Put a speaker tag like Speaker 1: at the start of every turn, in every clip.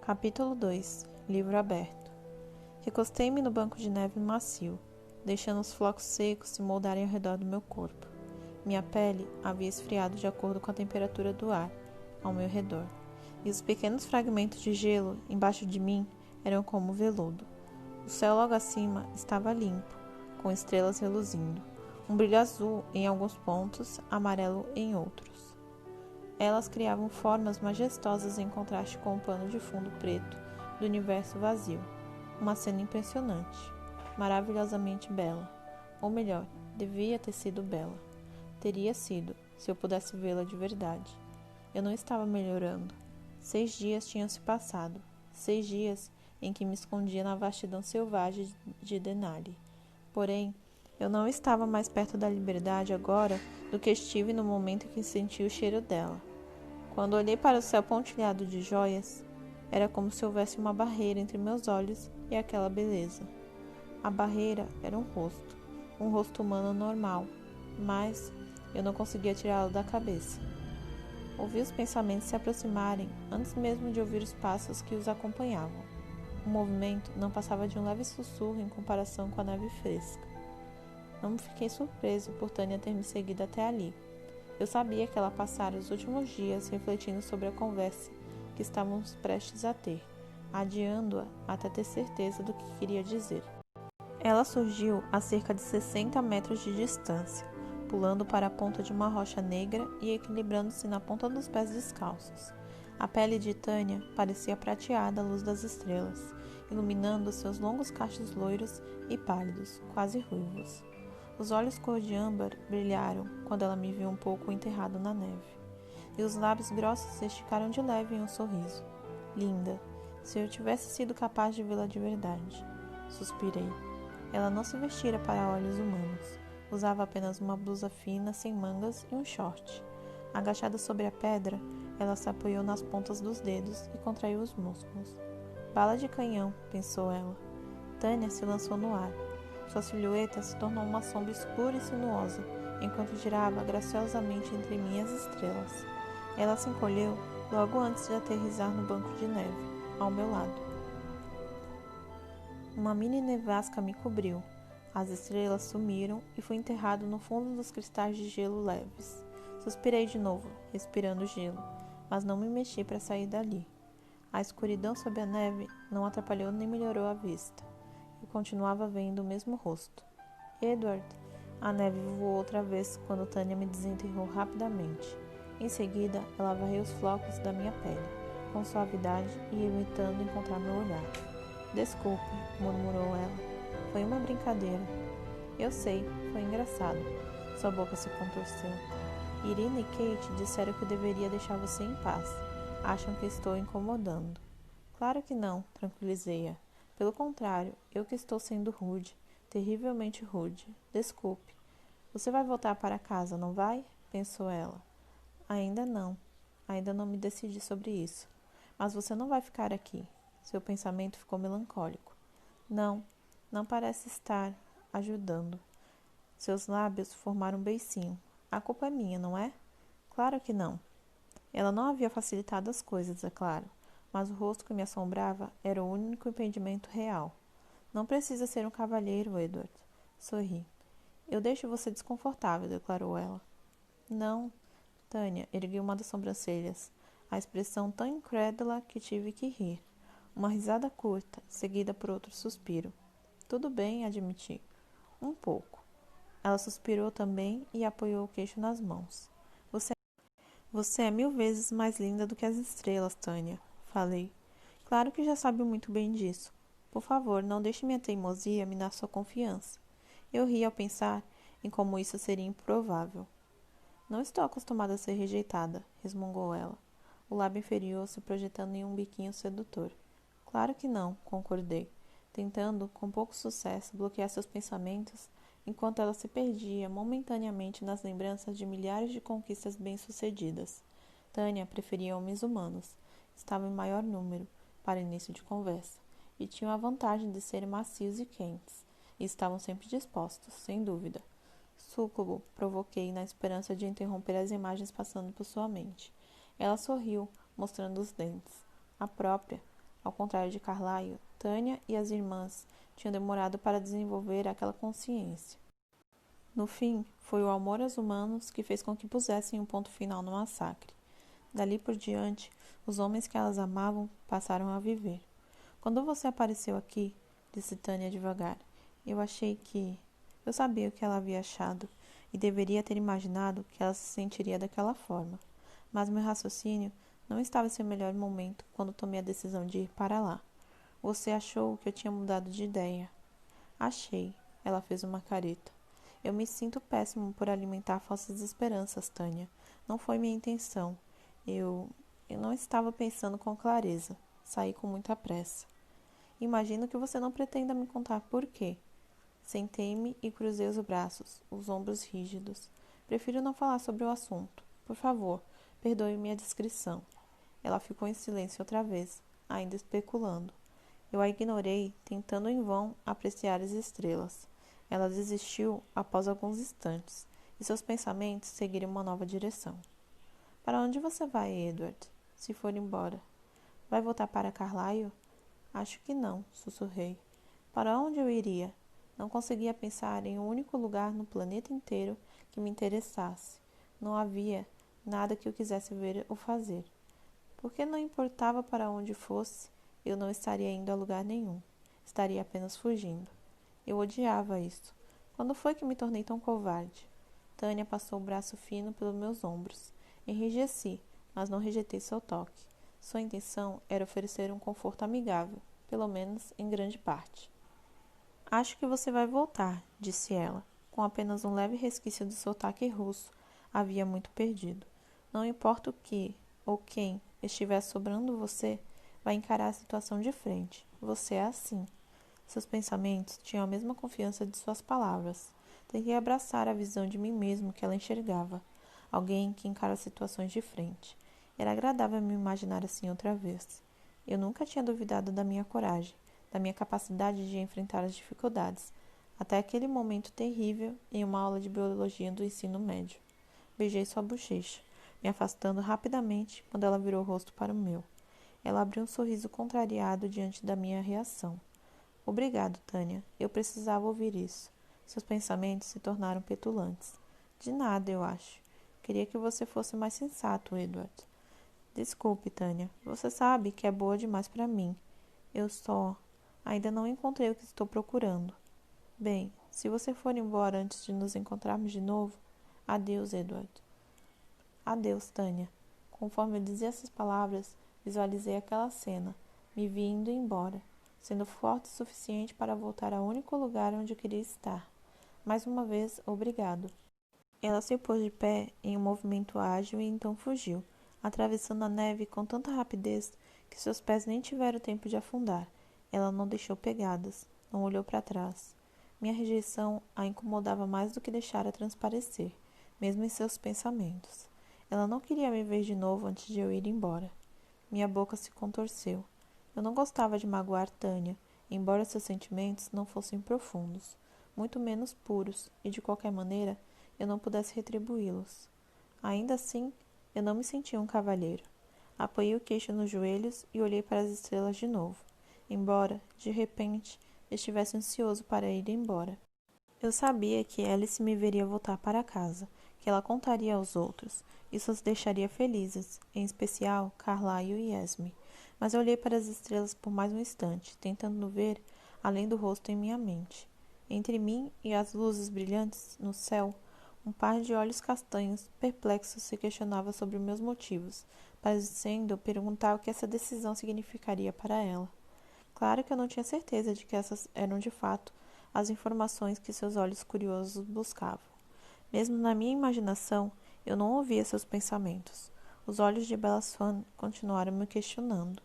Speaker 1: Capítulo 2. Livro aberto. Recostei-me no banco de neve macio, deixando os flocos secos se moldarem ao redor do meu corpo. Minha pele havia esfriado de acordo com a temperatura do ar ao meu redor, e os pequenos fragmentos de gelo embaixo de mim eram como veludo. O céu logo acima estava limpo, com estrelas reluzindo, um brilho azul em alguns pontos, amarelo em outros. Elas criavam formas majestosas em contraste com o pano de fundo preto do universo vazio. Uma cena impressionante, maravilhosamente bela. Ou melhor, devia ter sido bela. Teria sido, se eu pudesse vê-la de verdade. Eu não estava melhorando. 6 dias tinham se passado. 6 dias em que me escondia na vastidão selvagem de Denali. Porém, eu não estava mais perto da liberdade agora do que estive no momento em que senti o cheiro dela. Quando olhei para o céu pontilhado de joias, era como se houvesse uma barreira entre meus olhos e aquela beleza. A barreira era um rosto humano normal, mas eu não conseguia tirá-lo da cabeça. Ouvi os pensamentos se aproximarem antes mesmo de ouvir os passos que os acompanhavam. O movimento não passava de um leve sussurro em comparação com a neve fresca. Não fiquei surpreso por Tânia ter me seguido até ali. Eu sabia que ela passara os últimos dias refletindo sobre a conversa que estávamos prestes a ter, adiando-a até ter certeza do que queria dizer. Ela surgiu a cerca de 60 metros de distância, pulando para a ponta de uma rocha negra e equilibrando-se na ponta dos pés descalços. A pele de Tânia parecia prateada à luz das estrelas, iluminando seus longos cachos loiros e pálidos, quase ruivos. Os olhos cor de âmbar brilharam quando ela me viu um pouco enterrado na neve, e os lábios grossos se esticaram de leve em um sorriso. Linda, se eu tivesse sido capaz de vê-la de verdade. Suspirei. Ela não se vestira para olhos humanos. Usava apenas uma blusa fina, sem mangas e um short. Agachada sobre a pedra, ela se apoiou nas pontas dos dedos e contraiu os músculos. Bala de canhão, pensou ela. Tânia se lançou no ar. Sua silhueta se tornou uma sombra escura e sinuosa, enquanto girava graciosamente entre mim e as estrelas. Ela se encolheu logo antes de aterrissar no banco de neve, ao meu lado. Uma mini nevasca me cobriu. As estrelas sumiram e fui enterrado no fundo dos cristais de gelo leves. Suspirei de novo, respirando gelo, mas não me mexi para sair dali. A escuridão sob a neve não atrapalhou nem melhorou a vista. Eu continuava vendo o mesmo rosto. Edward! A neve voou outra vez quando Tânia me desenterrou rapidamente. Em seguida, ela varreu os flocos da minha pele, com suavidade e evitando encontrar meu olhar. Desculpe, murmurou ela. Foi uma brincadeira. Eu sei, foi engraçado. Sua boca se contorceu. Irina e Kate disseram que eu deveria deixar você em paz. Acham que estou incomodando. Claro que não, tranquilizei-a. Pelo contrário, eu que estou sendo rude, terrivelmente rude. Desculpe. Você vai voltar para casa, não vai? Pensou ela. Ainda não. Ainda não me decidi sobre isso. Mas você não vai ficar aqui. Seu pensamento ficou melancólico. Não, não parece estar ajudando. Seus lábios formaram um beicinho. A culpa é minha, não é? Claro que não. Ela não havia facilitado as coisas, é claro. Mas o rosto que me assombrava era o único impedimento real. Não precisa ser um cavalheiro, Edward. Sorri. Eu deixo você desconfortável, declarou ela. Não. Tânia ergueu uma das sobrancelhas, a expressão tão incrédula que tive que rir. Uma risada curta, seguida por outro suspiro. Tudo bem, admiti. Um pouco. Ela suspirou também e apoiou o queixo nas mãos. Você é 1000 vezes mais linda do que as estrelas, Tânia. Falei. Claro que já sabe muito bem disso. Por favor, não deixe minha teimosia minar sua confiança. Eu ri ao pensar em como isso seria improvável. Não estou acostumada a ser rejeitada, resmungou ela, o lábio inferior se projetando em um biquinho sedutor. Claro que não, concordei, tentando, com pouco sucesso, bloquear seus pensamentos enquanto ela se perdia momentaneamente nas lembranças de milhares de conquistas bem-sucedidas. Tânia preferia homens humanos. Estavam em maior número, para início de conversa, e tinham a vantagem de serem macios e quentes, e estavam sempre dispostos, sem dúvida. Súcubo, provoquei na esperança de interromper as imagens passando por sua mente. Ela sorriu, mostrando os dentes. A própria. Ao contrário de Carlyle, Tânia e as irmãs tinham demorado para desenvolver aquela consciência. No fim, foi o amor aos humanos que fez com que pusessem um ponto final no massacre. Dali por diante, os homens que elas amavam passaram a viver. Quando você apareceu aqui, disse Tânia devagar, eu achei que... Eu sabia o que ela havia achado e deveria ter imaginado que ela se sentiria daquela forma. Mas meu raciocínio não estava em seu melhor momento quando tomei a decisão de ir para lá. Você achou que eu tinha mudado de ideia. Achei. Ela fez uma careta. Eu me sinto péssimo por alimentar falsas esperanças, Tânia. Não foi minha intenção. Eu não estava pensando com clareza. Saí com muita pressa. Imagino que você não pretenda me contar por quê. Sentei-me e cruzei os braços, os ombros rígidos. Prefiro não falar sobre o assunto. Por favor, perdoe minha discrição. Ela ficou em silêncio outra vez, ainda especulando. Eu a ignorei, tentando em vão apreciar as estrelas. Ela desistiu após alguns instantes, e seus pensamentos seguiram uma nova direção. Para onde você vai, Edward? Se for embora. Vai voltar para Carlyle? Acho que não, sussurrei. Para onde eu iria? Não conseguia pensar em um único lugar no planeta inteiro que me interessasse. Não havia nada que eu quisesse ver ou fazer. Porque não importava para onde fosse, eu não estaria indo a lugar nenhum. Estaria apenas fugindo. Eu odiava isso. Quando foi que me tornei tão covarde? Tânia passou o braço fino pelos meus ombros. Enrijeci, mas não rejeitei seu toque. Sua intenção era oferecer um conforto amigável, pelo menos em grande parte. Acho que você vai voltar, disse ela, com apenas um leve resquício do sotaque russo. Havia muito perdido. Não importa o que ou quem estiver sobrando você, vai encarar a situação de frente. Você é assim. Seus pensamentos tinham a mesma confiança de suas palavras. Tentei abraçar a visão de mim mesmo que ela enxergava. Alguém que encara situações de frente. Era agradável me imaginar assim outra vez. Eu nunca tinha duvidado da minha coragem, da minha capacidade de enfrentar as dificuldades, até aquele momento terrível em uma aula de biologia do ensino médio. Beijei sua bochecha, me afastando rapidamente quando ela virou o rosto para o meu. Ela abriu um sorriso contrariado diante da minha reação. Obrigado, Tânia. Eu precisava ouvir isso. Seus pensamentos se tornaram petulantes. De nada, eu acho. Queria que você fosse mais sensato, Edward. Desculpe, Tânia. Você sabe que é boa demais para mim. Eu só... Ainda não encontrei o que estou procurando. Bem, se você for embora antes de nos encontrarmos de novo... Adeus, Edward. Adeus, Tânia. Conforme eu dizia essas palavras, visualizei aquela cena. Me vi indo embora, sendo forte o suficiente para voltar ao único lugar onde eu queria estar. Mais uma vez, obrigado. Ela se pôs de pé em um movimento ágil e então fugiu, atravessando a neve com tanta rapidez que seus pés nem tiveram tempo de afundar. Ela não deixou pegadas, não olhou para trás. Minha rejeição a incomodava mais do que deixara transparecer, mesmo em seus pensamentos. Ela não queria me ver de novo antes de eu ir embora. Minha boca se contorceu. Eu não gostava de magoar Tânia, embora seus sentimentos não fossem profundos, muito menos puros, e de qualquer maneira eu não pudesse retribuí-los. Ainda assim, eu não me sentia um cavalheiro. Apoiei o queixo nos joelhos e olhei para as estrelas de novo, embora, de repente, estivesse ansioso para ir embora. Eu sabia que Alice me veria voltar para casa, que ela contaria aos outros. Isso os deixaria felizes, em especial Carlyle e Esme. Mas eu olhei para as estrelas por mais um instante, tentando ver além do rosto em minha mente. Entre mim e as luzes brilhantes no céu, um par de olhos castanhos, perplexos, se questionava sobre meus motivos, parecendo perguntar o que essa decisão significaria para ela. Claro que eu não tinha certeza de que essas eram de fato as informações que seus olhos curiosos buscavam. Mesmo na minha imaginação, eu não ouvia seus pensamentos. Os olhos de Bella Swan continuaram me questionando,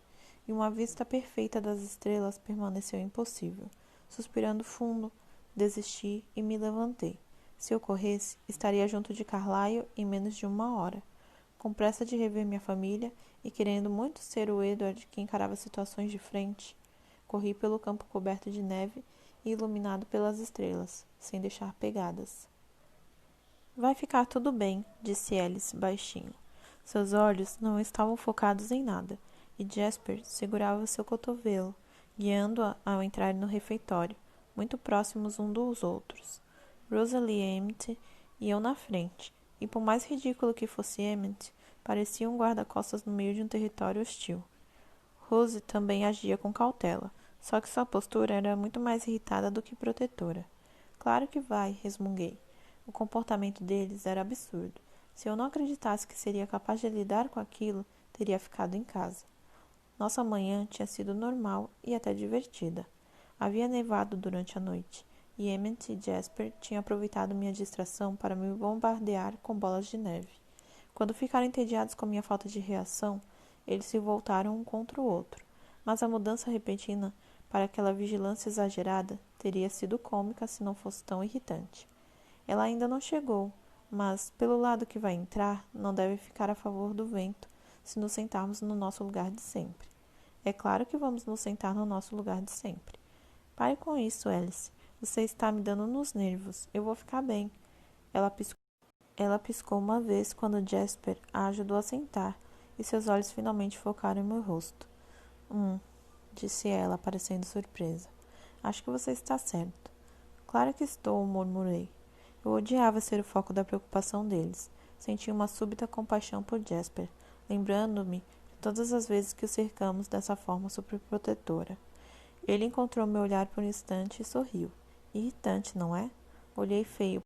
Speaker 1: e uma vista perfeita das estrelas permaneceu impossível. Suspirando fundo, desisti e me levantei. Se ocorresse, estaria junto de Carlyle em menos de 1 hora. Com pressa de rever minha família e querendo muito ser o Edward que encarava situações de frente, corri pelo campo coberto de neve e iluminado pelas estrelas, sem deixar pegadas. Vai ficar tudo bem, disse Alice baixinho. Seus olhos não estavam focados em nada, e Jasper segurava seu cotovelo, guiando-a ao entrar no refeitório, muito próximos uns dos outros. Rosalie e Emmett iam na frente, e por mais ridículo que fosse Emmett, parecia um guarda-costas no meio de um território hostil. Rose também agia com cautela, só que sua postura era muito mais irritada do que protetora. Claro que vai, resmunguei. O comportamento deles era absurdo. Se eu não acreditasse que seria capaz de lidar com aquilo, teria ficado em casa. Nossa manhã tinha sido normal e até divertida. Havia nevado durante a noite, e Emmett e Jasper tinham aproveitado minha distração para me bombardear com bolas de neve. Quando ficaram entediados com minha falta de reação, eles se voltaram um contra o outro, mas a mudança repentina para aquela vigilância exagerada teria sido cômica se não fosse tão irritante. Ela ainda não chegou, mas, pelo lado que vai entrar, não deve ficar a favor do vento se nos sentarmos no nosso lugar de sempre. É claro que vamos nos sentar no nosso lugar de sempre. Pare com isso, Alice. Você está me dando nos nervos. Eu vou ficar bem. Ela piscou uma vez quando Jasper a ajudou a sentar, e seus olhos finalmente focaram em meu rosto. Disse ela, parecendo surpresa. Acho que você está certo. Claro que estou, murmurei. Eu odiava ser o foco da preocupação deles. Senti uma súbita compaixão por Jasper, lembrando-me de todas as vezes que o cercamos dessa forma superprotetora. Ele encontrou meu olhar por um instante e sorriu. Irritante, não é? Olhei feio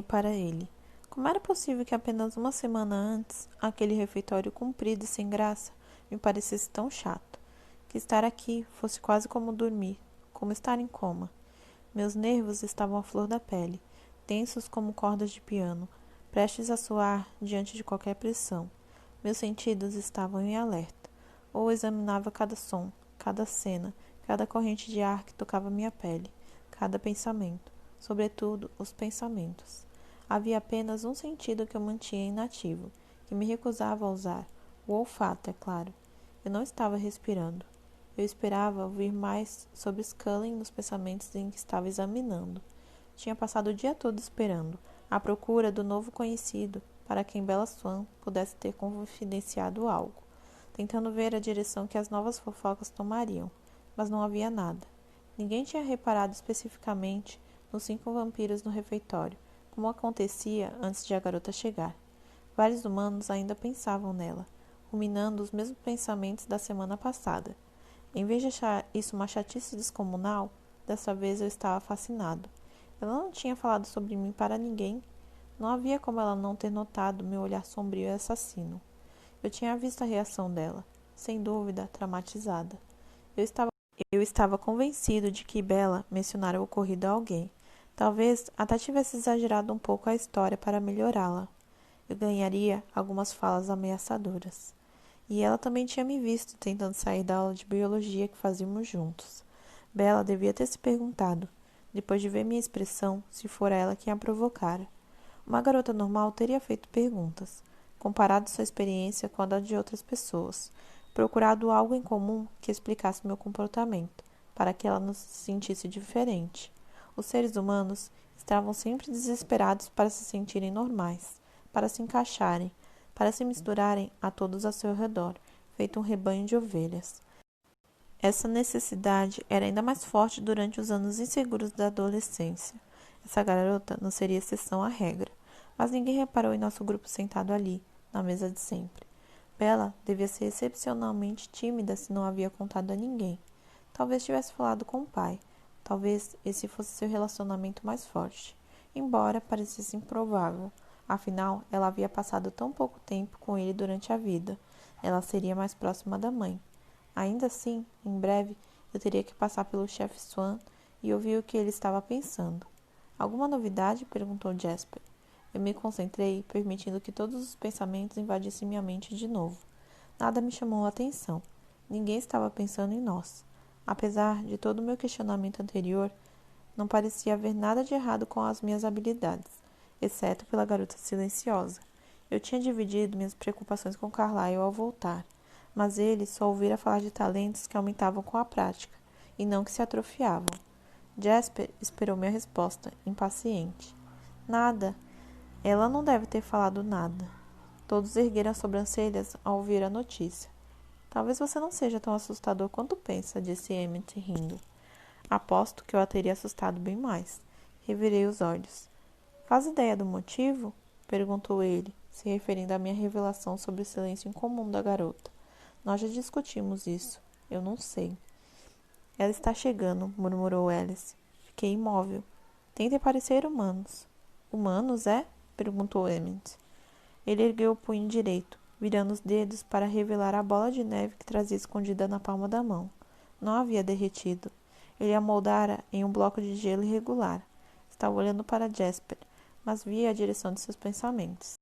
Speaker 1: para ele. Como era possível que apenas uma semana antes, aquele refeitório comprido e sem graça me parecesse tão chato? Que estar aqui fosse quase como dormir, como estar em coma. Meus nervos estavam à flor da pele, tensos como cordas de piano, prestes a soar diante de qualquer pressão. Meus sentidos estavam em alerta. Ou examinava cada som, cada cena, cada corrente de ar que tocava minha pele, cada pensamento, sobretudo os pensamentos. Havia apenas um sentido que eu mantinha inativo, que me recusava a usar, o olfato, é claro. Eu não estava respirando. Eu esperava ouvir mais sobre Scully nos pensamentos em que estava examinando. Tinha passado o dia todo esperando, à procura do novo conhecido, para quem Bella Swan pudesse ter confidenciado algo, tentando ver a direção que as novas fofocas tomariam, mas não havia nada. Ninguém tinha reparado especificamente nos 5 vampiros no refeitório, como acontecia antes de a garota chegar. Vários humanos ainda pensavam nela, ruminando os mesmos pensamentos da semana passada. Em vez de achar isso uma chatice descomunal, dessa vez eu estava fascinado. Ela não tinha falado sobre mim para ninguém. Não havia como ela não ter notado meu olhar sombrio e assassino. Eu tinha visto a reação dela, sem dúvida, traumatizada. Eu estava convencido de que Bella mencionara o ocorrido a alguém. Talvez até tivesse exagerado um pouco a história para melhorá-la. Eu ganharia algumas falas ameaçadoras. E ela também tinha me visto tentando sair da aula de biologia que fazíamos juntos. Bella devia ter se perguntado, depois de ver minha expressão, se fora ela quem a provocara. Uma garota normal teria feito perguntas, comparado sua experiência com a da de outras pessoas, procurado algo em comum que explicasse meu comportamento, para que ela não se sentisse diferente. Os seres humanos estavam sempre desesperados para se sentirem normais, para se encaixarem, para se misturarem a todos ao seu redor, feito um rebanho de ovelhas. Essa necessidade era ainda mais forte durante os anos inseguros da adolescência. Essa garota não seria exceção à regra, mas ninguém reparou em nosso grupo sentado ali, na mesa de sempre. Bella devia ser excepcionalmente tímida se não havia contado a ninguém. Talvez tivesse falado com o pai. Talvez esse fosse seu relacionamento mais forte, embora parecesse improvável. Afinal, ela havia passado tão pouco tempo com ele durante a vida. Ela seria mais próxima da mãe. Ainda assim, em breve, eu teria que passar pelo chefe Swan e ouvir o que ele estava pensando. Alguma novidade? Perguntou Jasper. Eu me concentrei, permitindo que todos os pensamentos invadissem minha mente de novo. Nada me chamou a atenção. Ninguém estava pensando em nós. Apesar de todo o meu questionamento anterior, não parecia haver nada de errado com as minhas habilidades, exceto pela garota silenciosa. Eu tinha dividido minhas preocupações com Carlyle ao voltar, mas ele só ouvira falar de talentos que aumentavam com a prática, e não que se atrofiavam. Jasper esperou minha resposta, impaciente. Nada. Ela não deve ter falado nada. Todos ergueram as sobrancelhas ao ouvir a notícia. Talvez você não seja tão assustador quanto pensa, disse Emmett rindo. Aposto que eu a teria assustado bem mais. Revirei os olhos. Faz ideia do motivo? Perguntou ele, se referindo à minha revelação sobre o silêncio incomum da garota. Nós já discutimos isso. Eu não sei. Ela está chegando, murmurou Alice. Fiquei imóvel. Tentem parecer humanos. Humanos, é? Perguntou Emmett. Ele ergueu o punho direito, virando os dedos para revelar a bola de neve que trazia escondida na palma da mão. Não havia derretido. Ele a moldara em um bloco de gelo irregular. Estava olhando para Jasper, mas via a direção de seus pensamentos.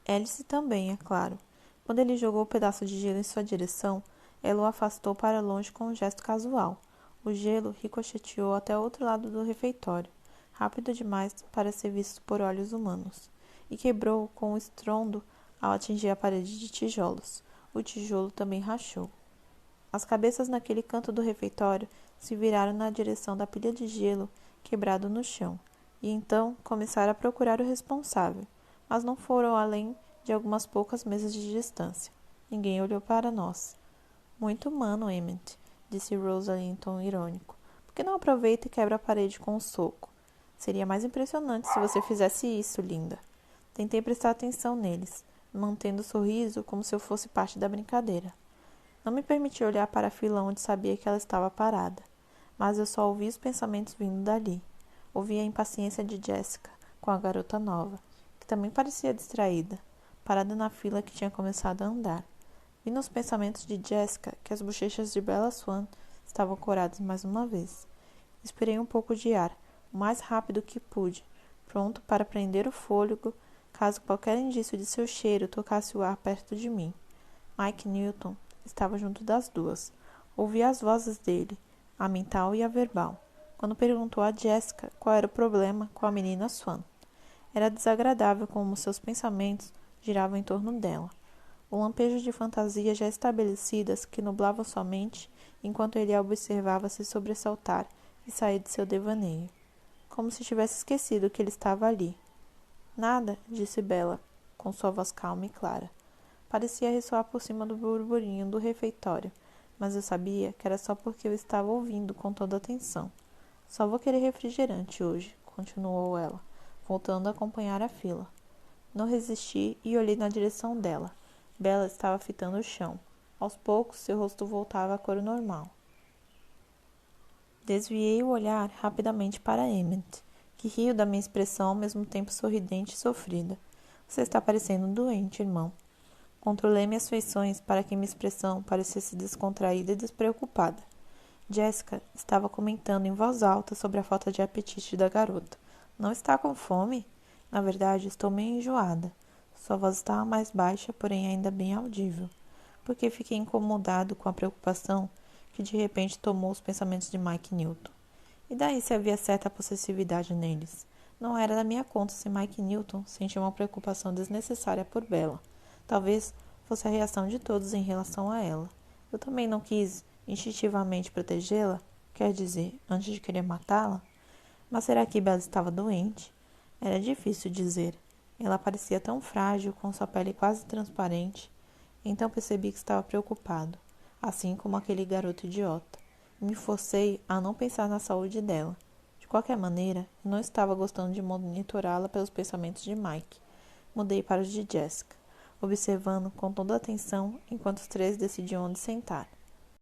Speaker 1: Alice também, é claro. Quando ele jogou o pedaço de gelo em sua direção, ela o afastou para longe com um gesto casual. O gelo ricocheteou até o outro lado do refeitório, rápido demais para ser visto por olhos humanos, e quebrou com um estrondo ao atingir a parede de tijolos. O tijolo também rachou. As cabeças naquele canto do refeitório se viraram na direção da pilha de gelo quebrado no chão, e então começaram a procurar o responsável, mas não foram além de algumas poucas mesas de distância. Ninguém olhou para nós. Muito humano, Emmett, disse Rosalie em tom irônico. Por que não aproveita e quebra a parede com um soco? Seria mais impressionante se você fizesse isso, linda. Tentei prestar atenção neles, mantendo o sorriso como se eu fosse parte da brincadeira. Não me permiti olhar para a fila onde sabia que ela estava parada, mas eu só ouvi os pensamentos vindo dali. Ouvi a impaciência de Jessica com a garota nova, que também parecia distraída, parada na fila que tinha começado a andar. Vi nos pensamentos de Jessica que as bochechas de Bella Swan estavam coradas mais uma vez. Esperei um pouco de ar, o mais rápido que pude, pronto para prender o fôlego caso qualquer indício de seu cheiro tocasse o ar perto de mim. Mike Newton estava junto das duas. Ouvi as vozes dele, a mental e a verbal, quando perguntou a Jessica qual era o problema com a menina Swan. Era desagradável como seus pensamentos giravam em torno dela. O lampejo de fantasias já estabelecidas que nublavam sua mente enquanto ele a observava se sobressaltar e sair de seu devaneio. Como se tivesse esquecido que ele estava ali. Nada, disse Bella, com sua voz calma e clara. Parecia ressoar por cima do burburinho do refeitório, mas eu sabia que era só porque eu estava ouvindo com toda atenção. Só vou querer refrigerante hoje, continuou ela, voltando a acompanhar a fila. Não resisti e olhei na direção dela. Bella estava fitando o chão. Aos poucos, seu rosto voltava à cor normal. Desviei o olhar rapidamente para Emmett, que riu da minha expressão ao mesmo tempo sorridente e sofrida. Você está parecendo doente, irmão. Controlei minhas feições para que minha expressão parecesse descontraída e despreocupada. Jessica estava comentando em voz alta sobre a falta de apetite da garota. Não está com fome? Na verdade, estou meio enjoada. Sua voz estava mais baixa, porém ainda bem audível, porque fiquei incomodado com a preocupação que de repente tomou os pensamentos de Mike Newton. E daí se havia certa possessividade neles? Não era da minha conta se Mike Newton sentia uma preocupação desnecessária por Bella. Talvez fosse a reação de todos em relação a ela. Eu também não quis instintivamente protegê-la, quer dizer, antes de querer matá-la. Mas será que Bella estava doente? Era difícil dizer. Ela parecia tão frágil, com sua pele quase transparente. Então percebi que estava preocupado, assim como aquele garoto idiota. Me forcei a não pensar na saúde dela. De qualquer maneira, eu não estava gostando de monitorá-la pelos pensamentos de Mike. Mudei para os de Jessica, observando com toda atenção enquanto os três decidiam onde sentar.